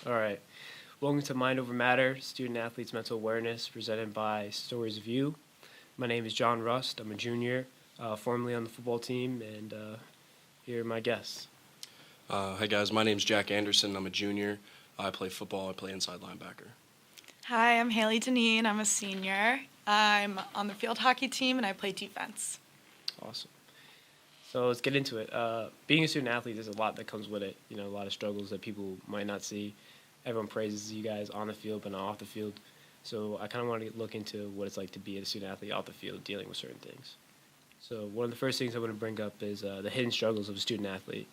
All right. Welcome to Mind Over Matter, Student Athletes Mental Awareness, presented by Stories of You. My name is Jon Rust. I'm a junior, formerly on the football team, and here are my guests. Hi guys, my name's Jack Anderson. I'm a junior. I play football. I play inside linebacker. Hi, I'm Dineen. I'm a senior. I'm on the field hockey team and I play defense. Awesome. So let's get into it. Being a student athlete, there's a lot that comes with it. You know, a lot of struggles that people might not see. Everyone praises you guys on the field, but not off the field. So I kind of want to look into what it's like to be a student athlete off the field, dealing with certain things. So one of the first things I want to bring up is the hidden struggles of a student athlete.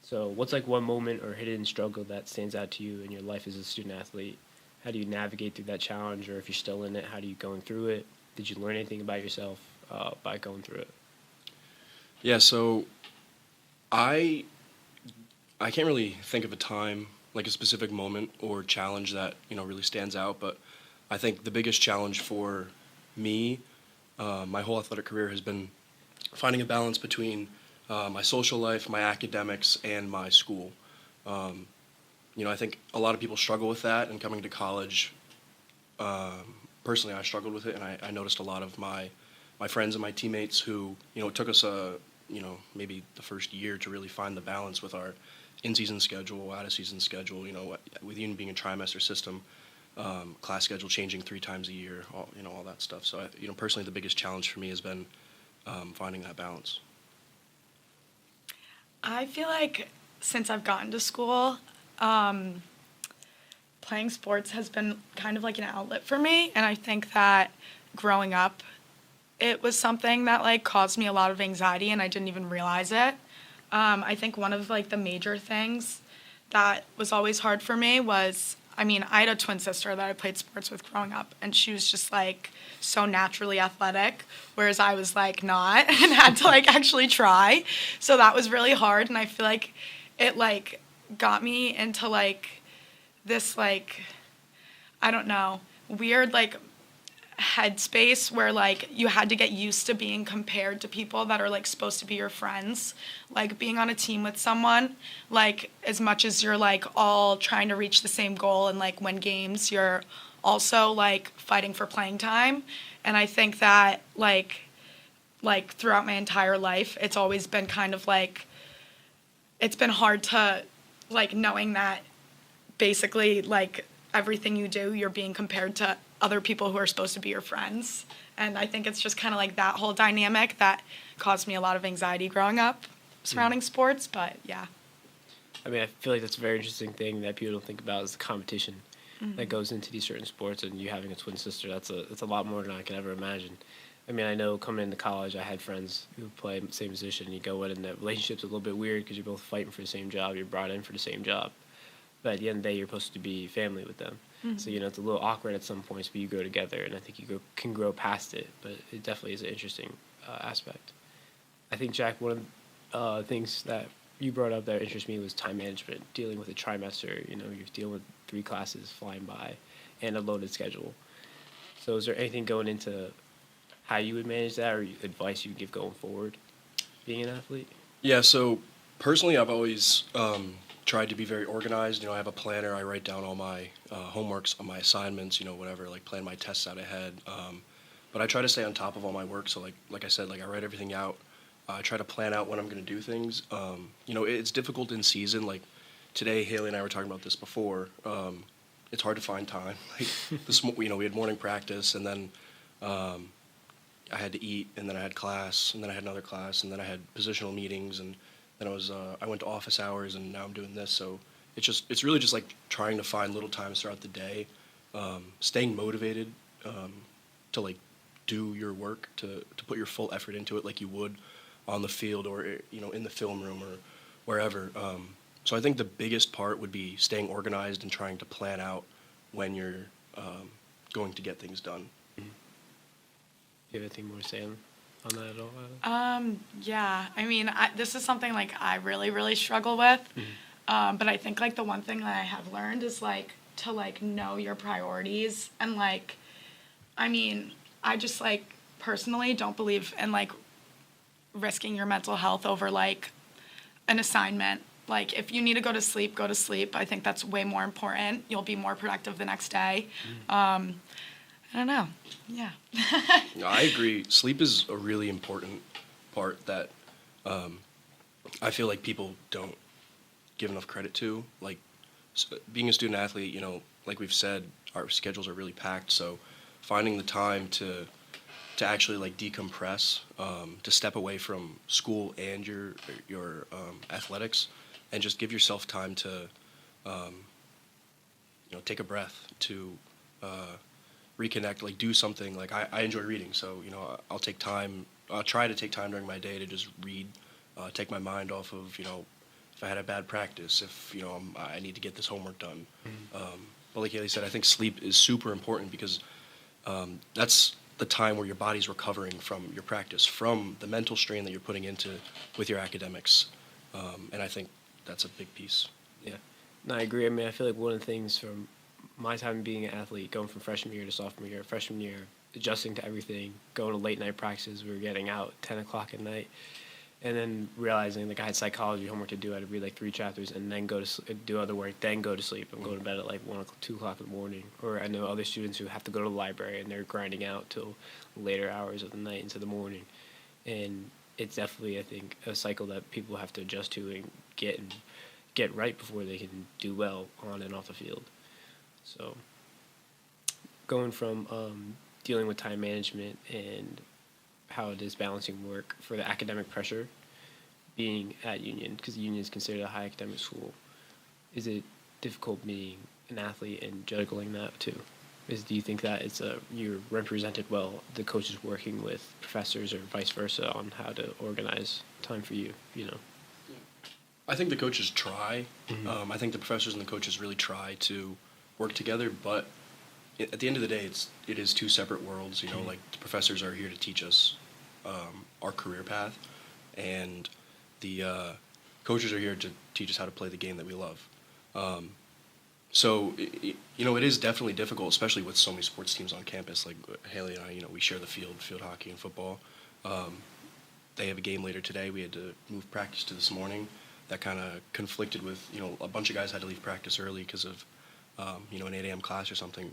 So what's like one moment or hidden struggle that stands out to you in your life as a student athlete? How do you navigate through that challenge, or if you're still in it, how do you going through it? Did you learn anything about yourself by going through it? Yeah, so I can't really think of a time, like a specific moment or challenge that really stands out. But I think the biggest challenge for me, my whole athletic career, has been finding a balance between my social life, my academics, and my school. I think a lot of people struggle with that, and coming to college, personally, I struggled with it, and I noticed a lot of my friends and my teammates who, it took us maybe the first year to really find the balance with our in-season schedule, out-of-season schedule, with even being a trimester system, class schedule changing 3 times a year, all that stuff. So, personally, the biggest challenge for me has been finding that balance. I feel like since I've gotten to school, playing sports has been kind of like an outlet for me. And I think that growing up, it was something that like caused me a lot of anxiety and I didn't even realize it. I think one of like the major things that was always hard for me was, I had a twin sister that I played sports with growing up, and she was just like so naturally athletic, whereas I was like not and had to like actually try. So that was really hard, and I feel like it like got me into like this like, I don't know, weird like headspace where like you had to get used to being compared to people that are like supposed to be your friends, like being on a team with someone, like as much as you're like all trying to reach the same goal and like win games, you're also like fighting for playing time. And I think that like throughout my entire life it's always been kind of like, it's been hard to like knowing that basically like everything you do you're being compared to other people who are supposed to be your friends. And I think it's just kind of like that whole dynamic that caused me a lot of anxiety growing up surrounding sports. But yeah. I feel like that's a very interesting thing that people don't think about is the competition that goes into these certain sports, and you having a twin sister, that's a lot more than I can ever imagine. I know coming into college, I had friends who play the same position. You go in and the relationship's a little bit weird because you're both fighting for the same job. You're brought in for the same job. But at the end of the day, you're supposed to be family with them. So, it's a little awkward at some points, but you grow together, and I think you can grow past it. But it definitely is an interesting aspect. I think, Jack, one of the things that you brought up that interests me was time management, dealing with a trimester. You're dealing with 3 classes flying by and a loaded schedule. So is there anything going into how you would manage that, or advice you would give going forward being an athlete? Yeah, so personally, I've always tried to be very organized. I have a planner. I write down all my homeworks, my assignments, whatever, like plan my tests out ahead. But I try to stay on top of all my work. So like I said, like I write everything out. I try to plan out when I'm going to do things. It's difficult in season. Like today, Haley and I were talking about this before. It's hard to find time. Like we had morning practice, and then I had to eat, and then I had class, and then I had another class, and then I had positional meetings, and then I went to office hours, and now I'm doing this. So it's really just like trying to find little times throughout the day, staying motivated to like do your work, to put your full effort into it like you would on the field or in the film room or wherever. So I think the biggest part would be staying organized and trying to plan out when you're going to get things done. Do you have anything more to say on that at all? Yeah, this is something like I really, really struggle with. But I think like the one thing that I have learned is like to like know your priorities, and like, I just like personally don't believe in like risking your mental health over like an assignment Like, if you need to go to sleep, go to sleep. I think that's way more important. You'll be more productive the next day. I don't know. Yeah. No, I agree. Sleep is a really important part that I feel like people don't give enough credit to. Like, being a student athlete, you know, like we've said, our schedules are really packed. So finding the time to actually like decompress, to step away from school and your athletics, and just give yourself time to, you know, take a breath, to reconnect, like do something. Like I enjoy reading, so you know I'll try to take time during my day to just read, take my mind off of, you know, if I had a bad practice, if you know I need to get this homework done. But like Haley said, I think sleep is super important because that's the time where your body's recovering from your practice, from the mental strain that you're putting into with your academics, and I think that's a big piece. Yeah, no, I agree. I mean, I feel like one of the things from my time being an athlete, going from freshman year to sophomore year, freshman year, adjusting to everything, going to late night practices, we were getting out 10 o'clock at night, and then realizing like I had psychology homework to do. I had to read like 3 chapters and then go to do other work, then go to sleep and go to bed at like 1 o'clock, 2 o'clock in the morning. Or I know other students who have to go to the library and they're grinding out till later hours of the night into the morning. And it's definitely, I think, a cycle that people have to adjust to and get right before they can do well on and off the field. So going from dealing with time management and how it is balancing work for the academic pressure being at Union, because Union is considered a high academic school, is it difficult being an athlete and juggling that too? Do you think that you're represented well, the coaches working with professors or vice versa on how to organize time for you, you know? I think the coaches try. I think the professors and the coaches really try to work together, but at the end of the day, it is 2 separate worlds. You know, like the professors are here to teach us our career path, and the coaches are here to teach us how to play the game that we love. So, you know, it is definitely difficult, especially with so many sports teams on campus. Like Haley and I, you know, we share the field hockey and football. They have a game later today. We had to move practice to this morning. That kind of conflicted with, you know, a bunch of guys had to leave practice early because of, you know, an 8 a.m. class or something.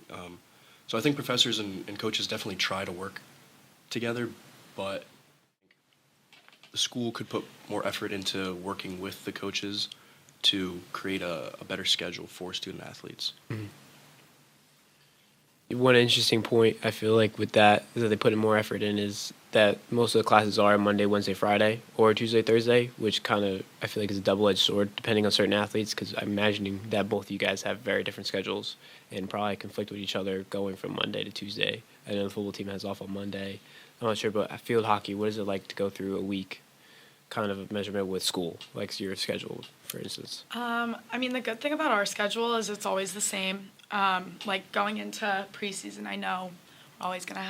So I think professors and coaches definitely try to work together, but the school could put more effort into working with the coaches to create a better schedule for student athletes. One interesting point I feel like with that is that they put in more effort in is that most of the classes are Monday, Wednesday, Friday, or Tuesday, Thursday, which kind of I feel like is a double-edged sword depending on certain athletes, because I'm imagining that both of you guys have very different schedules and probably conflict with each other going from Monday to Tuesday. I know the football team has off on Monday. I'm not sure, but field hockey, what is it like to go through a week kind of a measurement with school, like your schedule, for instance? I mean, the good thing about our schedule is it's always the same. Like going into preseason, I know we're always gonna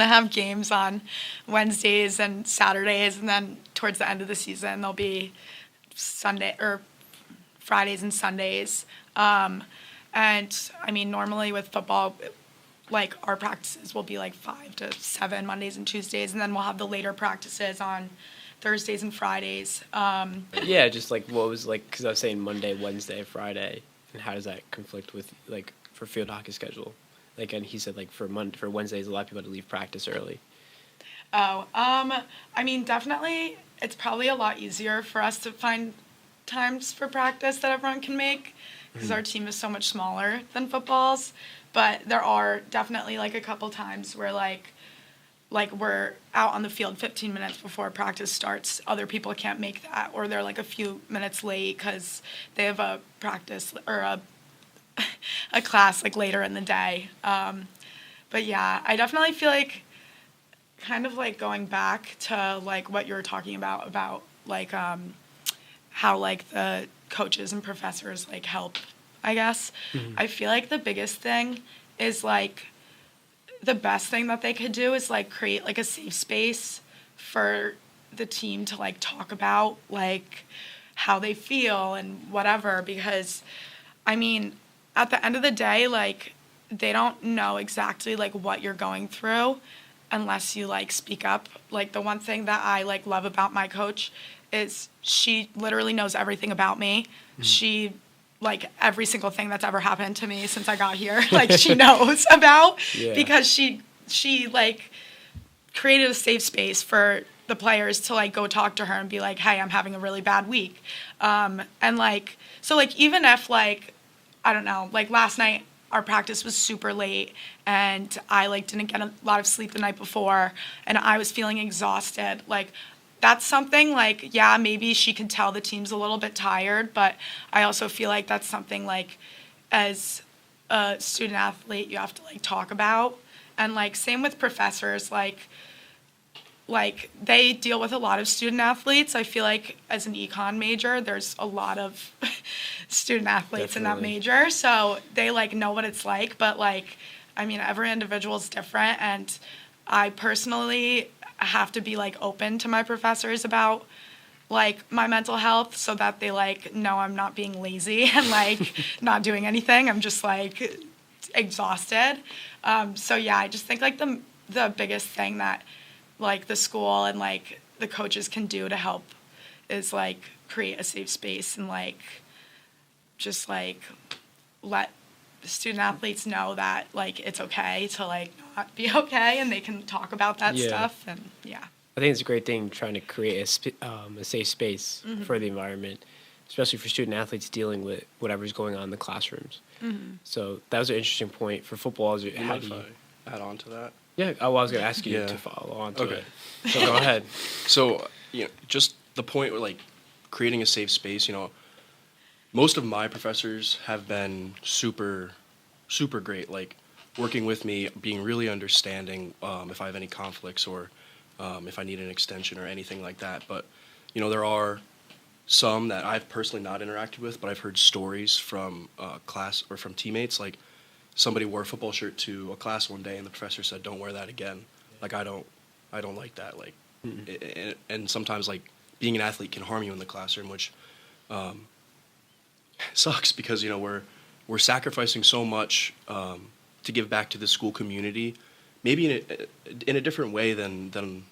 have games on Wednesdays and Saturdays, and then towards the end of the season there'll be Sunday or Fridays and Sundays. And I mean, normally with football, like our practices will be like 5 to 7 Mondays and Tuesdays, and then we'll have the later practices on Thursdays and Fridays. Yeah, just like what was like, because I was saying Monday, Wednesday, Friday, and how does that conflict with like for field hockey schedule? Like, and he said like for Wednesdays, a lot of people had to leave practice early. Oh, I mean, definitely, it's probably a lot easier for us to find times for practice that everyone can make, because our team is so much smaller than football's. But there are definitely like a couple times where like we're out on the field 15 minutes before practice starts. Other people can't make that, or they're like a few minutes late because they have a practice or a class like later in the day. But yeah, I definitely feel like kind of like going back to like what you were talking about like how like the coaches and professors like help, I guess. I feel like the biggest thing is like the best thing that they could do is like create like a safe space for the team to like talk about like how they feel and whatever, because I mean at the end of the day, like they don't know exactly like what you're going through unless you like speak up. Like the one thing that I like love about my coach is she literally knows everything about me. She, like, every single thing that's ever happened to me since I got here, like, she knows about because she like created a safe space for the players to like go talk to her and be like, hey, I'm having a really bad week. And like, so like, even if like, I don't know, like last night our practice was super late and I like didn't get a lot of sleep the night before and I was feeling exhausted, like that's something like, yeah, maybe she can tell the team's a little bit tired, but I also feel like that's something like as a student athlete you have to like talk about. And like same with professors, like they deal with a lot of student athletes. I feel like as an econ major, there's a lot of student athletes in that major, so they like know what it's like. But like, I mean, every individual is different, and I personally have to be like open to my professors about like my mental health so that they like know I'm not being lazy and like not doing anything. I'm just like exhausted. So yeah, I just think like the biggest thing that like the school and like the coaches can do to help is like create a safe space and like just like let student athletes know that like it's okay to like not be okay and they can talk about that stuff. And yeah, I think it's a great thing trying to create a safe space for the environment, especially for student athletes dealing with whatever's going on in the classrooms. So that was an interesting point for football. Mind if I add on to that? Yeah, I was going to ask you to follow on to it. So go ahead. So, you know, just the point with like creating a safe space, you know, most of my professors have been super, super great, like working with me, being really understanding if I have any conflicts or if I need an extension or anything like that. But, you know, there are some that I've personally not interacted with, but I've heard stories from class or from teammates, like somebody wore a football shirt to a class one day and the professor said, don't wear that again. Like, I don't like that. Like, and sometimes like being an athlete can harm you in the classroom, which sucks because, you know, we're sacrificing so much to give back to the school community, maybe in a different way than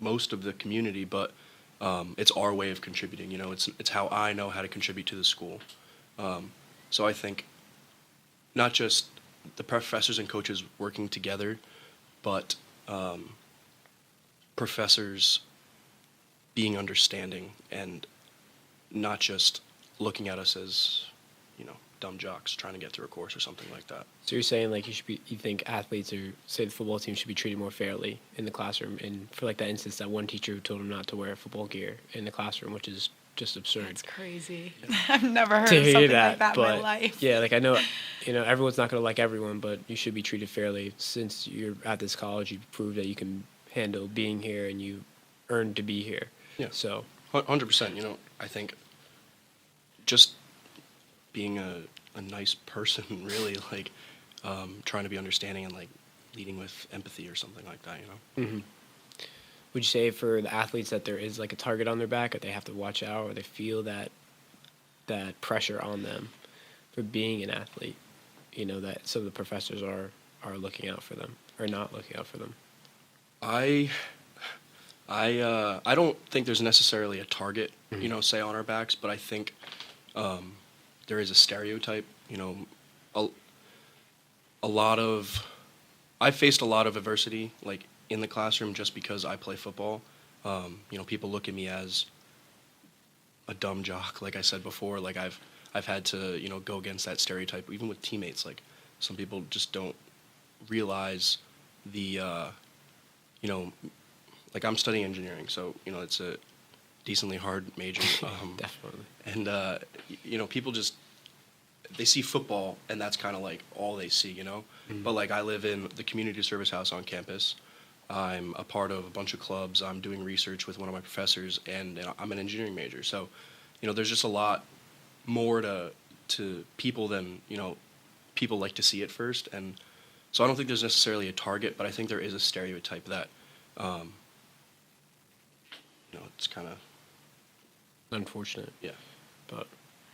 most of the community, but it's our way of contributing. You know, it's how I know how to contribute to the school. So I think not just the professors and coaches working together, but professors being understanding and not just looking at us as, you know, dumb jocks trying to get through a course or something like that. So you're saying like you think athletes or say the football team should be treated more fairly in the classroom, and for like that instance, that one teacher who told him not to wear football gear in the classroom, which is just absurd. That's crazy. I've never heard of something like that in my life. Yeah, like I know, you know, everyone's not going to like everyone, but you should be treated fairly. Since you're at this college, you prove that you can handle being here and you earned to be here. Yeah. So 100%. You know, I think just being a nice person, really, like trying to be understanding and like leading with empathy or something like that. You know. Would you say for the athletes that there is like a target on their back, or they have to watch out, or they feel that pressure on them for being an athlete? You know, that some of the professors are looking out for them or not looking out for them. I don't think there's necessarily a target, you know, say on our backs, but I think there is a stereotype. You know, I've faced a lot of adversity, like in the classroom, just because I play football. You know, people look at me as a dumb jock, like I said before. Like I've had to, you know, go against that stereotype, even with teammates. Like some people just don't realize the, you know, like I'm studying engineering, so you know it's a decently hard major. Definitely. And you know, people just they see football and that's kind of like all they see, you know. But like I live in the community service house on campus. I'm a part of a bunch of clubs. I'm doing research with one of my professors, and I'm an engineering major. So, you know, there's just a lot more to people than, you know, people like to see at first. And so I don't think there's necessarily a target, but I think there is a stereotype that, you know, it's kind of unfortunate. Yeah. But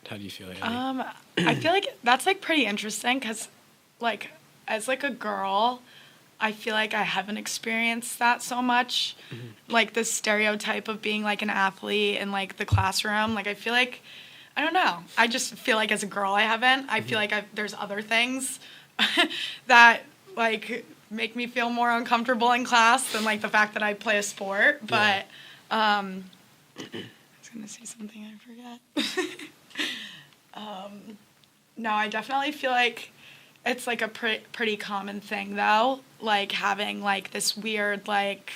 how do you feel, Annie? I feel like that's like pretty interesting because, like, as like a girl, I feel like I haven't experienced that so much. Like the stereotype of being like an athlete in like the classroom. Like I feel like, I don't know. I just feel like as a girl I haven't. I feel like there's other things that like make me feel more uncomfortable in class than like the fact that I play a sport. But I was gonna say something I forgot. No, I definitely feel like it's like a pretty common thing though, like having like this weird like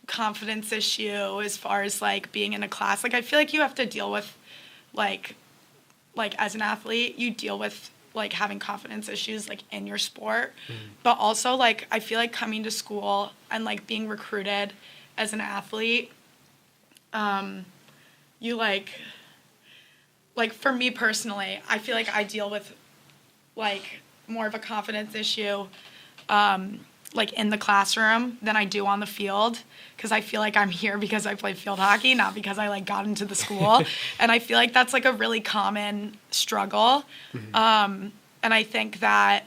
confidence issue as far as like being in a class. Like I feel like you have to deal with like as an athlete, you deal with like having confidence issues like in your sport. But also like I feel like coming to school and like being recruited as an athlete, you like for me personally, I feel like I deal with like more of a confidence issue like in the classroom than I do on the field, because I feel like I'm here because I play field hockey, not because I like got into the school. And I feel like that's like a really common struggle. And I think that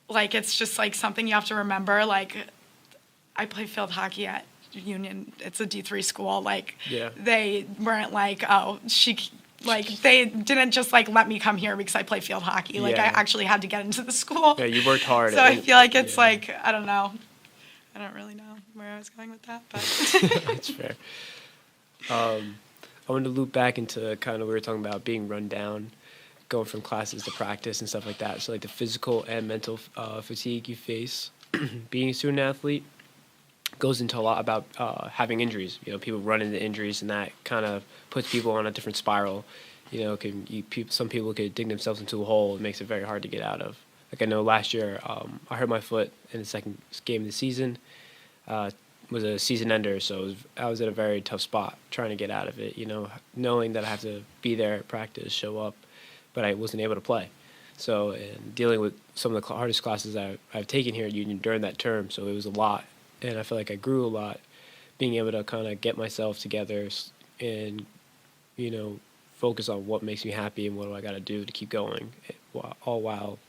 like it's just like something you have to remember. Like I play field hockey at Union. It's a D3 school. Like they weren't like, oh, they didn't just like let me come here because I play field hockey. Like I actually had to get into the school. Yeah, you worked hard. So I feel like it's like, I don't know. I don't really know where I was going with that, but That's fair. I wanted to loop back into kind of, we were talking about being run down, going from classes to practice and stuff like that. So like the physical and mental fatigue you face being a student athlete goes into a lot about having injuries. You know, people run into injuries, and that kind of puts people on a different spiral. You know, some people could dig themselves into a hole. It makes it very hard to get out of. Like I know last year, I hurt my foot in the second game of the season. Was a season ender, so I was at a very tough spot trying to get out of it. You know, knowing that I have to be there at practice, show up, but I wasn't able to play. So, and dealing with some of the hardest classes I've taken here at Union during that term, so it was a lot. And I feel like I grew a lot, being able to kind of get myself together and, you know, focus on what makes me happy and what do I got to do to keep going, all while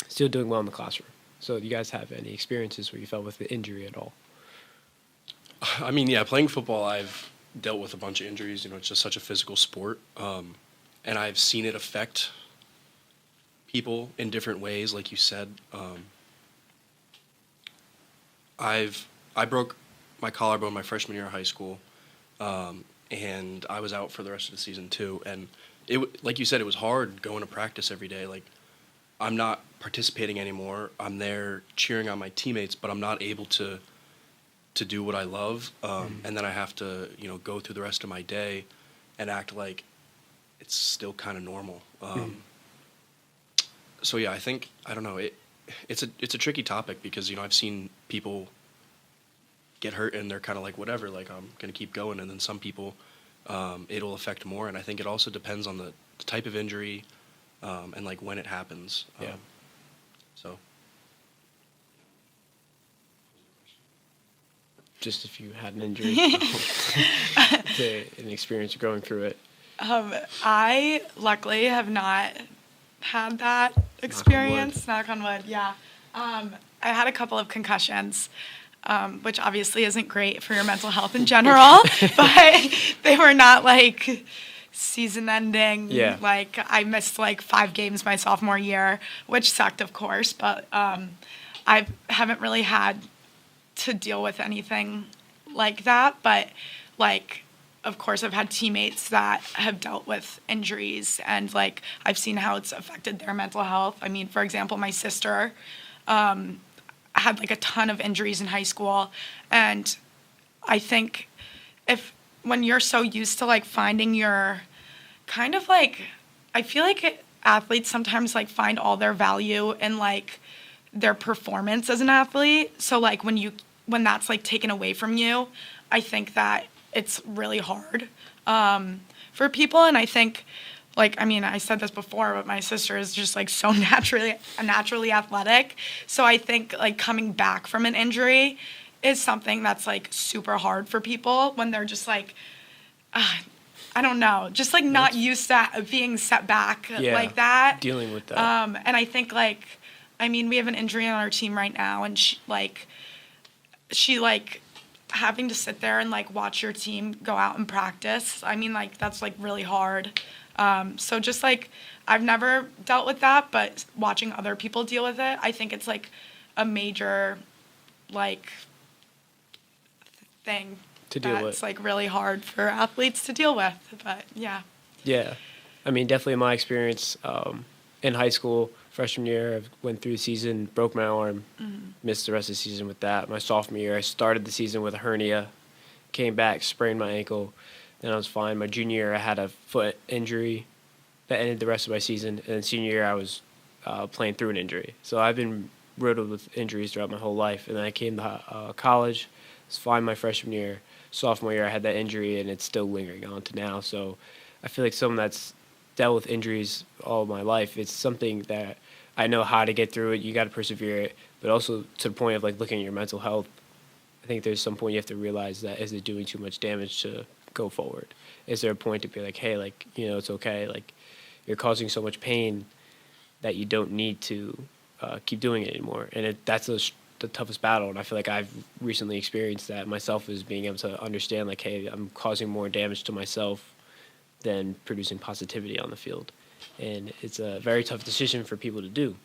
still doing well in the classroom. So do you guys have any experiences where you felt with the injury at all? I mean, yeah, playing football, I've dealt with a bunch of injuries. You know, it's just such a physical sport. And I've seen it affect people in different ways, like you said. I broke my collarbone my freshman year of high school, and I was out for the rest of the season too. And like you said, it was hard going to practice every day. Like, I'm not participating anymore. I'm there cheering on my teammates, but I'm not able to do what I love. And then I have to, you know, go through the rest of my day and act like it's still kind of normal. So yeah, I don't know. It's a tricky topic because, you know, I've seen people get hurt and they're kind of like, whatever, like I'm going to keep going. And then some people, it'll affect more. And I think it also depends on the type of injury and like when it happens. So. Just if you had an injury, an experience growing through it. I luckily have not had that experience. Knock on wood. Yeah. I had a couple of concussions, which obviously isn't great for your mental health in general, but they were not like season ending. Yeah. Like I missed like 5 games my sophomore year, which sucked, of course, but I haven't really had to deal with anything like that. But like, of course, I've had teammates that have dealt with injuries, and like I've seen how it's affected their mental health. I mean, for example, my sister had like a ton of injuries in high school, and I think when you're so used to like finding your kind of like, I feel like athletes sometimes like find all their value in like their performance as an athlete. So like when that's like taken away from you, I think that it's really hard for people. And I think, like, I mean, I said this before, but my sister is just like so naturally athletic. So I think like coming back from an injury is something that's like super hard for people when they're just like, I don't know, just like not used to being set back like that. Dealing with that. And I think like I mean, we have an injury on our team right now, and she having to sit there and like watch your team go out and practice. I mean, like that's like really hard. So just like I've never dealt with that, but watching other people deal with it, I think it's like a major like thing To deal with. that's like really hard for athletes to deal with. But yeah. Yeah. I mean, definitely in my experience in high school, freshman year, I went through the season, broke my arm, missed the rest of the season with that. My sophomore year, I started the season with a hernia, came back, sprained my ankle, then I was fine. My junior year, I had a foot injury that ended the rest of my season. And then senior year, I was playing through an injury. So I've been riddled with injuries throughout my whole life. And then I came to college, was fine my freshman year. Sophomore year, I had that injury, and it's still lingering on to now. So I feel like someone that's dealt with injuries all my life, it's something that I know how to get through it. You got to persevere it, but also to the point of like looking at your mental health. I think there's some point you have to realize that is it doing too much damage to go forward? Is there a point to be like, hey, like, you know, it's okay. Like, you're causing so much pain that you don't need to keep doing it anymore. And that's the toughest battle. And I feel like I've recently experienced that myself, is being able to understand like, hey, I'm causing more damage to myself than producing positivity on the field. And it's a very tough decision for people to do.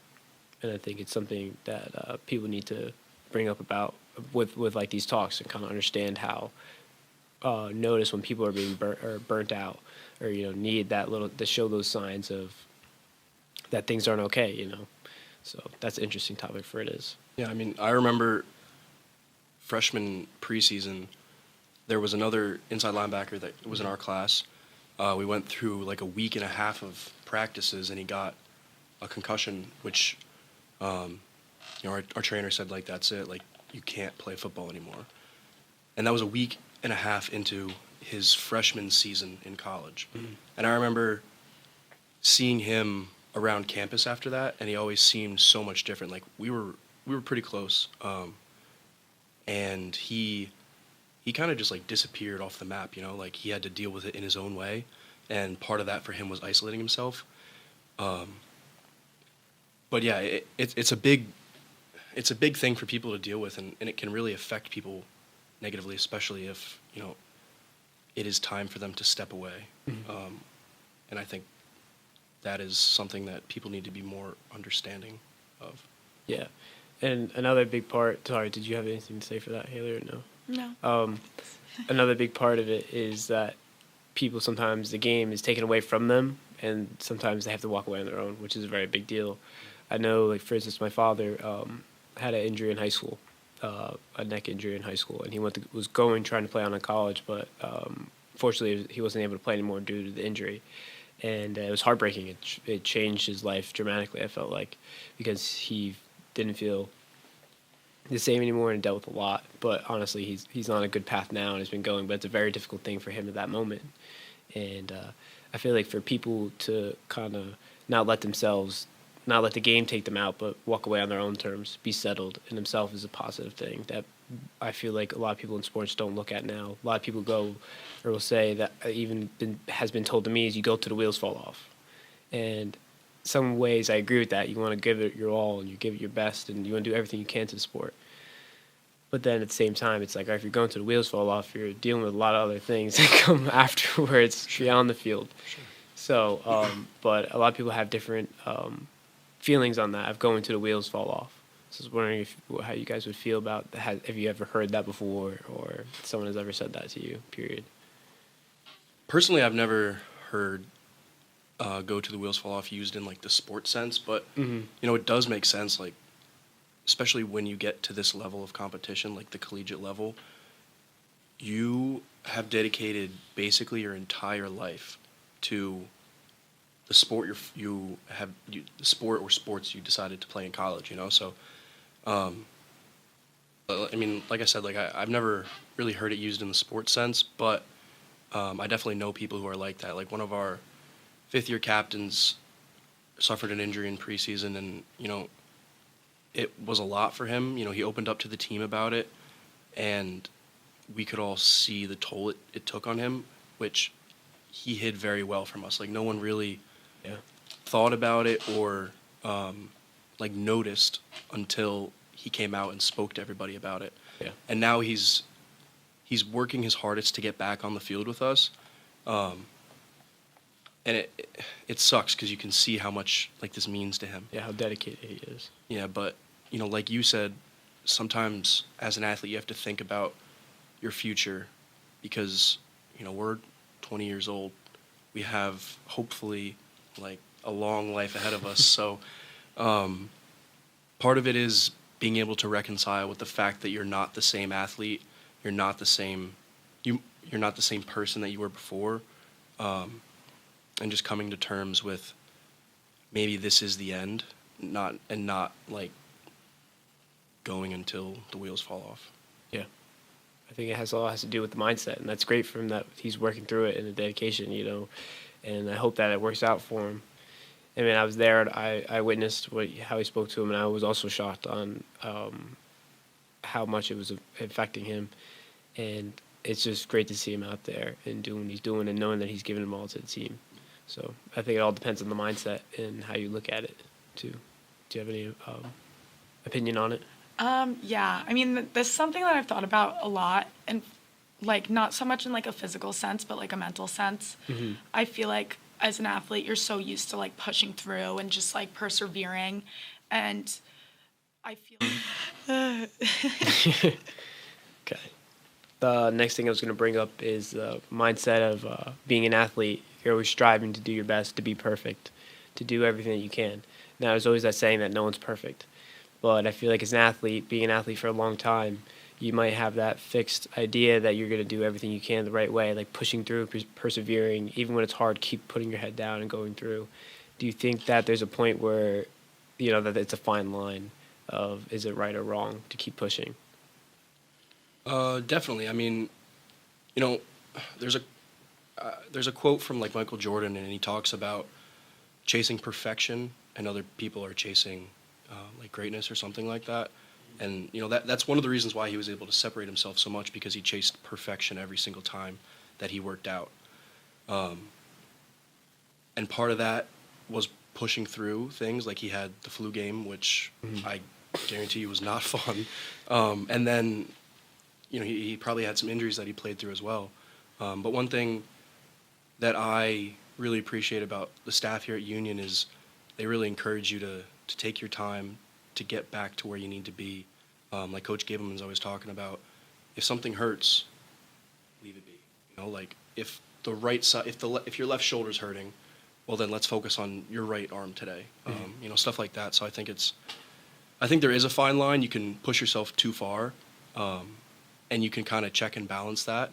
And I think it's something that people need to bring up about with like these talks, and kind of understand how notice when people are being burnt out, or, you know, need that little to show those signs of that things aren't okay, you know. So that's an interesting topic for it is. Yeah, I mean, I remember freshman preseason, there was another inside linebacker that was in our class. We went through like a week and a half of practices, and he got a concussion, which, you know, our trainer said, like, that's it, like, you can't play football anymore. And that was a week and a half into his freshman season in college. Mm-hmm. And I remember seeing him around campus after that, and he always seemed so much different. Like, we were pretty close, and he kind of just like disappeared off the map, you know. Like, he had to deal with it in his own way, and part of that for him was isolating himself. But yeah, it's a big thing for people to deal with, and it can really affect people negatively, especially if, you know, it is time for them to step away. Mm-hmm. And I think that is something that people need to be more understanding of. Yeah. And another big part, sorry, did you have anything to say for that, Haley, or no? No. Another big part of it is that people, sometimes the game is taken away from them, and sometimes they have to walk away on their own, which is a very big deal. I know, like, for instance, my father had an injury in high school, a neck injury in high school, and he was trying to play on in college, but fortunately he wasn't able to play anymore due to the injury. And it was heartbreaking. It changed his life dramatically, I felt like, because he didn't feel the same anymore and dealt with a lot. But honestly, he's on a good path now and has been going, but it's a very difficult thing for him at that moment. And I feel like for people to kind of not let the game take them out, but walk away on their own terms, be settled in themselves, is a positive thing that I feel like a lot of people in sports don't look at now. A lot of people go, or will say that has been told to me, is you go till the wheels fall off. And some ways I agree with that. You want to give it your all, and you give it your best, and you want to do everything you can to the sport. But then at the same time, it's like, if you're going to the wheels fall off, you're dealing with a lot of other things that come afterwards beyond the field. Sure. So, but a lot of people have different feelings on that, of going to the wheels fall off. So I was wondering how you guys would feel about that. Have you ever heard that before, or someone has ever said that to you, period? Personally, I've never heard go to the wheels fall off used in like the sports sense, but you know, it does make sense, like, especially when you get to this level of competition, like the collegiate level, you have dedicated basically your entire life to the sport the sport or sports you decided to play in college, you know. So I mean, like I said, like I've never really heard it used in the sports sense, but I definitely know people who are like that. Like, one of our fifth-year captains suffered an injury in preseason, and, you know, it was a lot for him. You know, he opened up to the team about it, and we could all see the toll it took on him, which he hid very well from us. Like, no one really thought about it, or, you like noticed until he came out and spoke to everybody about it. Yeah. And now he's working his hardest to get back on the field with us. And it sucks because you can see how much like this means to him. Yeah, how dedicated he is. Yeah, but like you said, sometimes as an athlete you have to think about your future because we're 20 years old. We have hopefully like a long life ahead of us. So part of it is being able to reconcile with the fact that you're not the same athlete, you're not the same person that you were before. And just coming to terms with maybe this is the end, not like going until the wheels fall off. Yeah. I think it all has to do with the mindset, and that's great for him that he's working through it in the dedication, and I hope that it works out for him. I mean, I was there, I witnessed how he spoke to him, and I was also shocked on how much it was affecting him, and it's just great to see him out there and doing what he's doing and knowing that he's giving them all to the team. So I think it all depends on the mindset and how you look at it, too. Do you have any opinion on it? Yeah. I mean, this is something that I've thought about a lot, and like not so much in like a physical sense, but like a mental sense. Mm-hmm. I feel like as an athlete, you're so used to like pushing through and just like persevering, and I feel. Okay. The next thing I was going to bring up is the mindset of being an athlete. You're always striving to do your best, to be perfect, to do everything that you can. Now, there's always that saying that no one's perfect. But I feel like as an athlete, being an athlete for a long time, you might have that fixed idea that you're going to do everything you can the right way, like pushing through, persevering, even when it's hard, keep putting your head down and going through. Do you think that there's a point where, that it's a fine line of is it right or wrong to keep pushing? Definitely. I mean, there's a quote from like Michael Jordan, and he talks about chasing perfection, and other people are chasing like greatness or something like that. And that's one of the reasons why he was able to separate himself so much, because he chased perfection every single time that he worked out. And part of that was pushing through things, like he had the flu game, which I guarantee you was not fun. And then he probably had some injuries that he played through as well. But one thing that I really appreciate about the staff here at Union is they really encourage you to take your time to get back to where you need to be. Like Coach Gableman's always talking about, if something hurts, leave it be. Like if the right side, if your left shoulder's hurting, well then let's focus on your right arm today. Stuff like that. So I think there is a fine line. You can push yourself too far, and you can kind of check and balance that.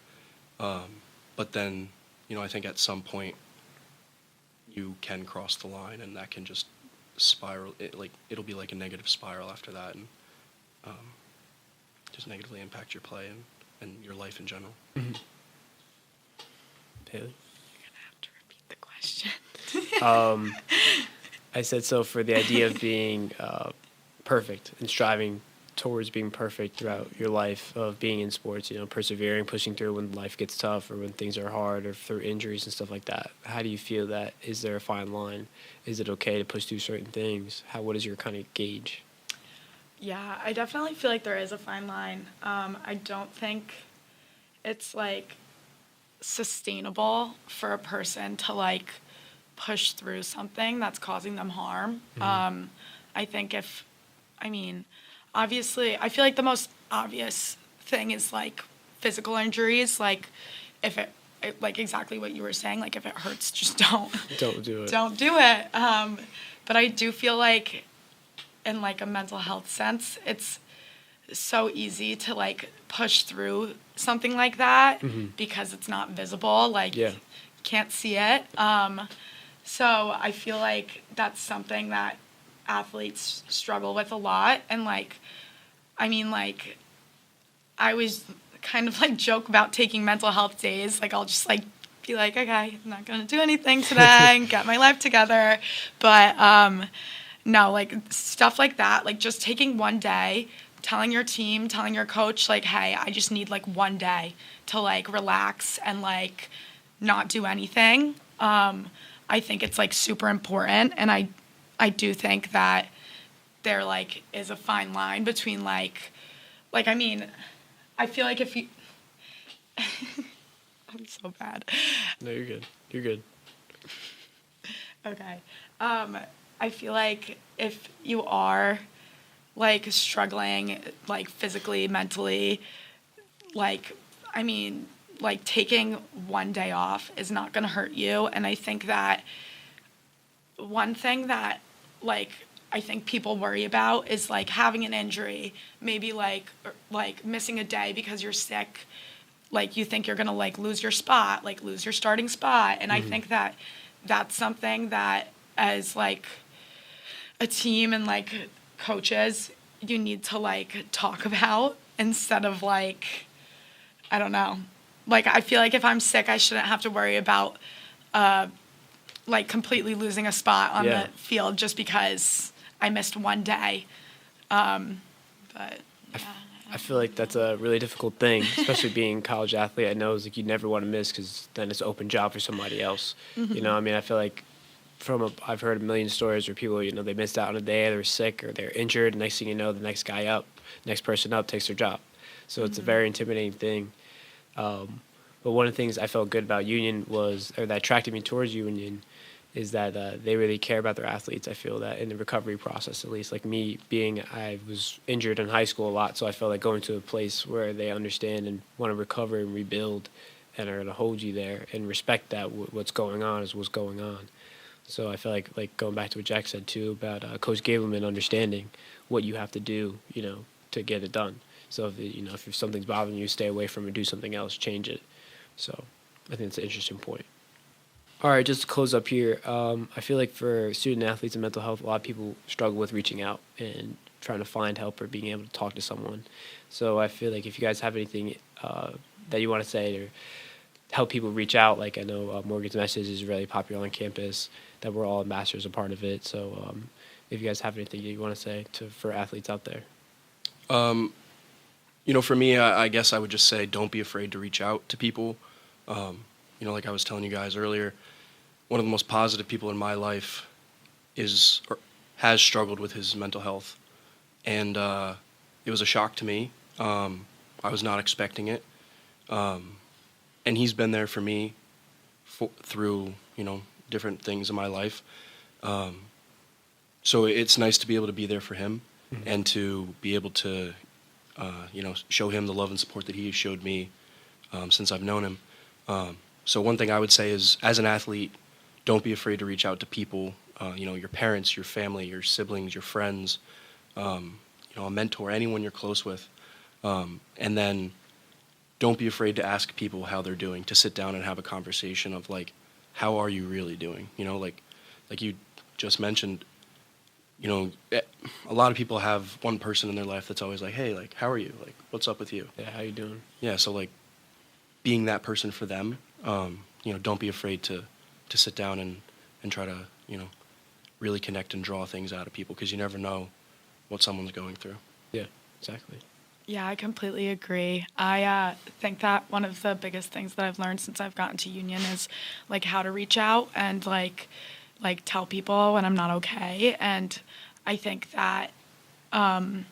But then, I think at some point you can cross the line, and that can just spiral. It'll be like a negative spiral after that, and just negatively impact your play and your life in general. Mm-hmm. Haley? You're gonna have to repeat the question. I said so for the idea of being perfect and striving towards being perfect throughout your life of being in sports, persevering, pushing through when life gets tough or when things are hard or through injuries and stuff like that. How do you feel that? Is there a fine line? Is it okay to push through certain things? What is your kind of gauge? Yeah, I definitely feel like there is a fine line. I don't think it's like sustainable for a person to like push through something that's causing them harm. Mm-hmm. I think obviously, I feel like the most obvious thing is like physical injuries. Like if it like exactly what you were saying, like if it hurts, just don't do it. Don't do it. But I do feel like in like a mental health sense, it's so easy to like push through something like that because it's not visible. Like you can't see it. So I feel like that's something that athletes struggle with a lot. And like, I always kind of like joke about taking mental health days. Like I'll just like be like, okay, I'm not going to do anything today and get my life together. But no, like stuff like that, like just taking one day, telling your team, telling your coach, like, hey, I just need like one day to like relax and like not do anything. I think it's like super important. And I do think that there like is a fine line between like I mean, I feel like if you I'm so bad. No, you're good. You're good. Okay. I feel like if you are like struggling like physically, mentally, like I mean, like taking one day off is not going to hurt you, and I think that one thing that like I think people worry about is like having an injury, maybe like missing a day because you're sick, like you think you're going to like lose your spot, like lose your starting spot, and I think that that's something that as like a team and like coaches you need to like talk about instead of like I don't know. Like I feel like if I'm sick I shouldn't have to worry about like completely losing a spot on the field just because I missed one day. But yeah. I feel like that's a really difficult thing, especially being a college athlete. I know it's like you never want to miss because then it's an open job for somebody else. You know, I mean, I feel like I've heard a million stories where people, you know, they missed out on a day, they're sick or they're injured. Next thing you know, the next person up takes their job. So it's a very intimidating thing. But one of the things I felt good about Union that attracted me towards Union, is that they really care about their athletes. I feel that in the recovery process, at least, like me I was injured in high school a lot, so I felt like going to a place where they understand and want to recover and rebuild and are going to hold you there and respect that what's going on is what's going on. So I feel like going back to what Jack said too about Coach Gableman understanding what you have to do, you know, to get it done. So if something's bothering you, stay away from it, do something else, change it. So I think it's an interesting point. All right, just to close up here, I feel like for student athletes and mental health, a lot of people struggle with reaching out and trying to find help or being able to talk to someone. So I feel like if you guys have anything that you want to say or help people reach out, like I know Morgan's Message is really popular on campus, that we're all ambassadors, a part of it. So if you guys have anything you want to say for athletes out there. For me, I guess I would just say don't be afraid to reach out to people. Like I was telling you guys earlier, one of the most positive people in my life has struggled with his mental health. And it was a shock to me. I was not expecting it. And he's been there for me through, different things in my life. So it's nice to be able to be there for him and to be able to, show him the love and support that he has showed me since I've known him. So one thing I would say is, as an athlete, don't be afraid to reach out to people, your parents, your family, your siblings, your friends, a mentor, anyone you're close with. And then don't be afraid to ask people how they're doing, to sit down and have a conversation of, like, how are you really doing? Like you just mentioned, a lot of people have one person in their life that's always like, hey, like, how are you? Like, what's up with you? Yeah, how you doing? Yeah, so, like, being that person for them, don't be afraid to sit down and try to, really connect and draw things out of people, because you never know what someone's going through. Yeah, exactly. Yeah, I completely agree. I think that one of the biggest things that I've learned since I've gotten to Union is like how to reach out and like tell people when I'm not okay. And I think that I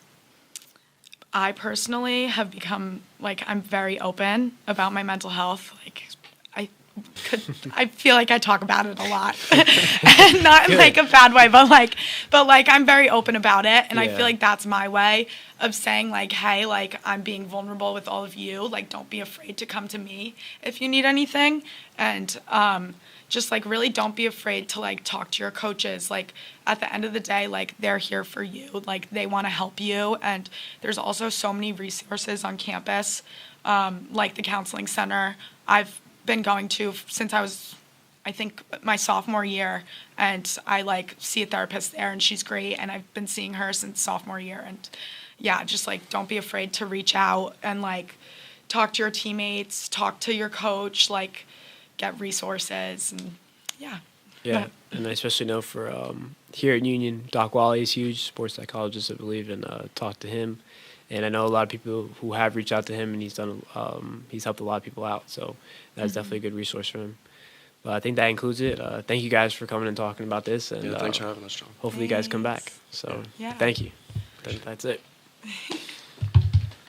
personally have become like I'm very open about my mental health. Like I feel like I talk about it a lot, and not in like a bad way, but I'm very open about it, and I feel like that's my way of saying like, hey, like I'm being vulnerable with all of you. Like, don't be afraid to come to me if you need anything, and just like really don't be afraid to like talk to your coaches. Like at the end of the day, like they're here for you. Like they want to help you, and there's also so many resources on campus, like the counseling center. I've been going to since I was, I think, my sophomore year, and I like see a therapist there, and she's great, and I've been seeing her since sophomore year. And yeah, just like don't be afraid to reach out and like talk to your teammates, talk to your coach, like get resources, and yeah. And I especially know for here at Union, Doc Wally is huge, sports psychologist, I believe, and talk to him. And I know a lot of people who have reached out to him, and he's helped a lot of people out. So that's definitely a good resource for him. But I think that includes it. Thank you guys for coming and talking about this. And Yeah, thanks for having us, John. hopefully you guys come back. So Yeah. thank you. That's it.